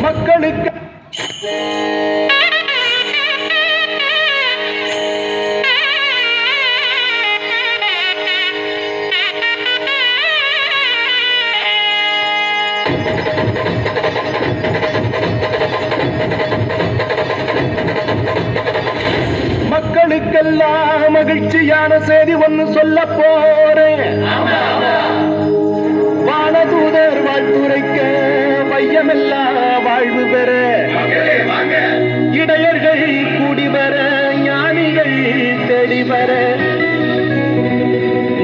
மக்களுக்கு மக்களுக்கெல்லாம் மகிழ்ச்சியான செய்தி ஒன்று சொல்ல போறேன். வானதூதர் வாழ்த்துரைக்க வையமெல்லாம் வாழ்வு பெற, இடையர்கள் கூடி வர, ஞானிகள் தேடி வர,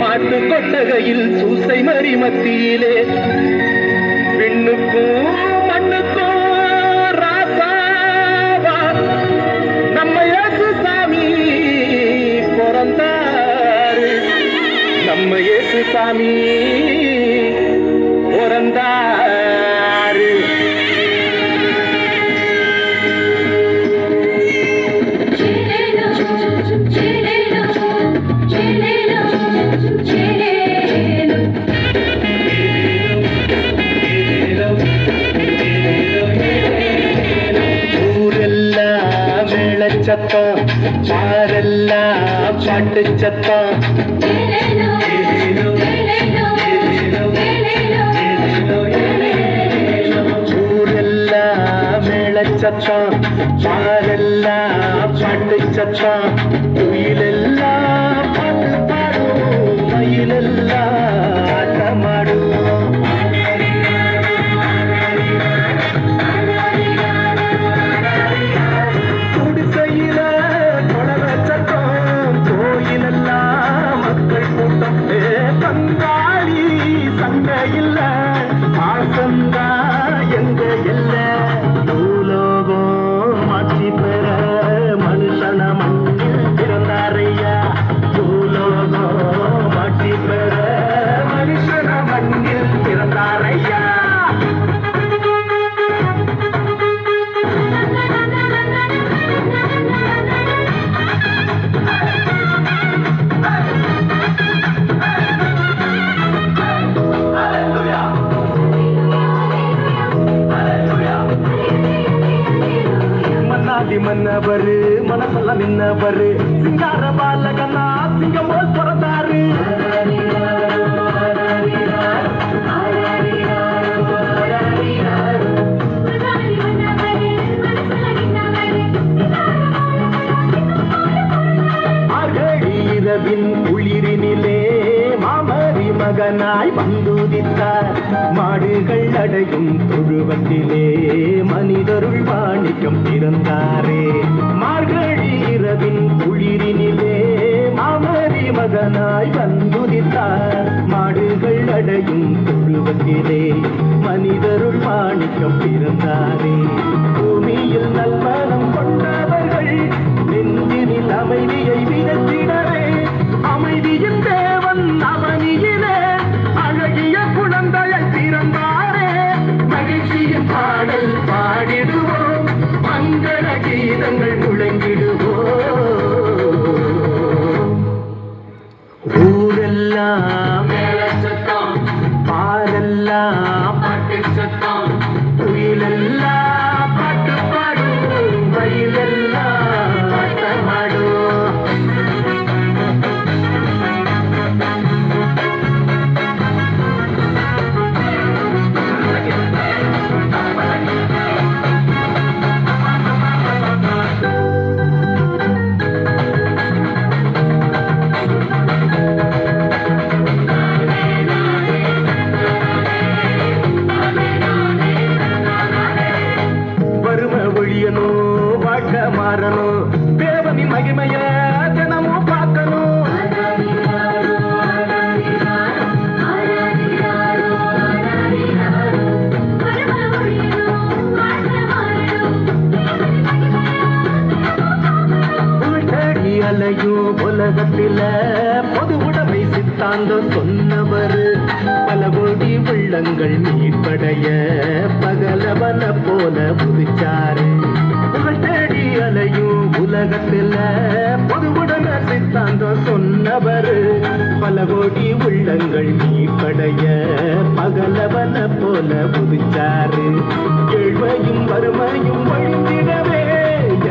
மாட்டு கொட்டகையில் சூசை மறி மத்தியிலே விண்ணுக்கும் மண்ணுக்கும் ராசாவா நம்ம இயேசு சாமி பிறந்தாரு. நம்ம இயேசு சாமி பிறந்தாரு. ஊரெல்லாம் மேளச்சத்தம், பாரெல்லாம் பாட்டு சத்தம். ஊரெல்லாம் மேளச்சத்தம், பாரெல்லாம் பாட்டு சத்தம். குயிலெல்லாம் பாட்டு பாடும், மயிலெல்லாம் ஆட்டமாடும். குடிசையில குழவ சத்தம், கோயிலெல்லாம் மக்கள் கூட்டம். பங்காளி சங்க இல்ல, ஆசந்தா எங்க இல்ல. பூலோகம் மாற்றி பெற மனுஷன மண்ணில் பிறந்தாரையா. பூலோகம் மாற்றி பெற மனுஷன மண்ணில் பிறந்தாரையா. மன்னாதி மன்னவரு மனசல்ல நின்னவரு, சிங்கார பாலகனா சிங்கம் போல் பிறந்தாரு. மார்கழி இரவின் குளிரினிலே மாமரி மகனாய் வந்துதித்தார். மாடுகள் அடையும் தொழுவத்திலே மனிதருள் மாணிக்கம் பிறந்தாரே. மார்கழி இரவின் குளிரினிலே மாமரி மகனாய் வந்துதித்தார். மாடுகள் அடையும் தொழுவத்திலே மனிதருள் மாணிக்கம் பிறந்தாரே. பூமியில் நல்மனம் கொண்டவர்கள் நெஞ்சினில் அமைதியை விதைத்திடவே, அமைதியின் தேவன் அவனியிலே அழகிய குழந்தையை பிறந்தாரே. மகிழ்ச்சியின் பாடல் பாடிடுவோம், மங்கள கீதங்கள் முழங்கிடுவோம். ஊரெல்லாம் மேளச்சத்தம், பாரெல்லாம் பாட்டு சத்தம். குயிலெல்லாம் பாட்டு பாடும், மயிலெல்லாம் பாட்டமாடும். வறுமை ஒழியணும், வாழ்க்கை மாறணும், தேவனின் மகிமைய தினமும் பார்க்கணும். அலையும் உலகத்தில பொது உடைமை சித்தாந்தம் சொன்னவர். பல கோடி உள்ளங்கள் மீட்படைய பகலவன போல புதிச்சாரு. புகழ் தேடி அலையும் உலகத்தில பொது உடைமை சித்தாந்தம் சொன்னவர். பல கோடி உள்ளங்கள் நீப்படைய பகலவன போல புதிச்சாரு. ஏழ்மையும் வறுமையும் ஒழிந்திடவே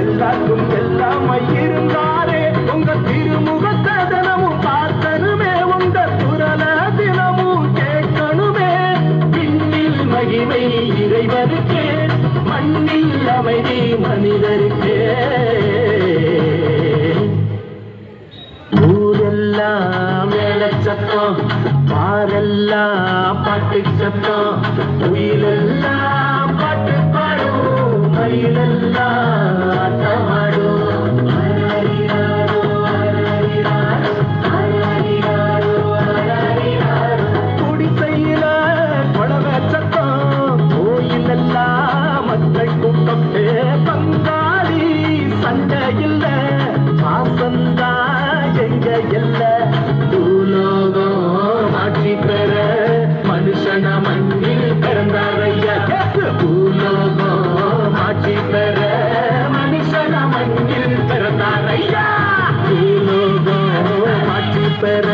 எல்லாருக்கும் எல்லாமாய் இருந்தாரே. உங்க திருமுகத்தை தினமும் பார்த்தனுமே, உங்க குரல தினமும் கேட்கணுமே. விண்ணில் மகிமை இறைவனுக்கே, மண்ணில் அமைதி மனிதருக்கே. ஊரெல்லாம் மேல சத்தம், பாரெல்லாம் பாட்டு சத்தம், உயிரெல்லாம் பாட்டு பாடும், மயிலெல்லாம் ஆட்டமாடும். குடிசையில குழவ சத்தம், கோயிலெல்லாம் மக்கள் கூட்டம். பங்காளி சண்டை இல்ல, பாசந்தா எங்க இல்ல. பூலோகம் ஆட்சி பெற மனுஷன மண்ணில் பிறந்தாரையா. பூலோகம் ஆட்சி பெற மனுஷன மண்ணில் பிறந்தாரையா. பூலோகம் ஆட்சி பெற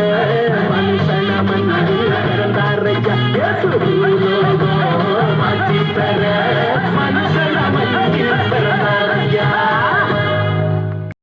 மனுஷன மண்ணில் பிறந்தாரையா.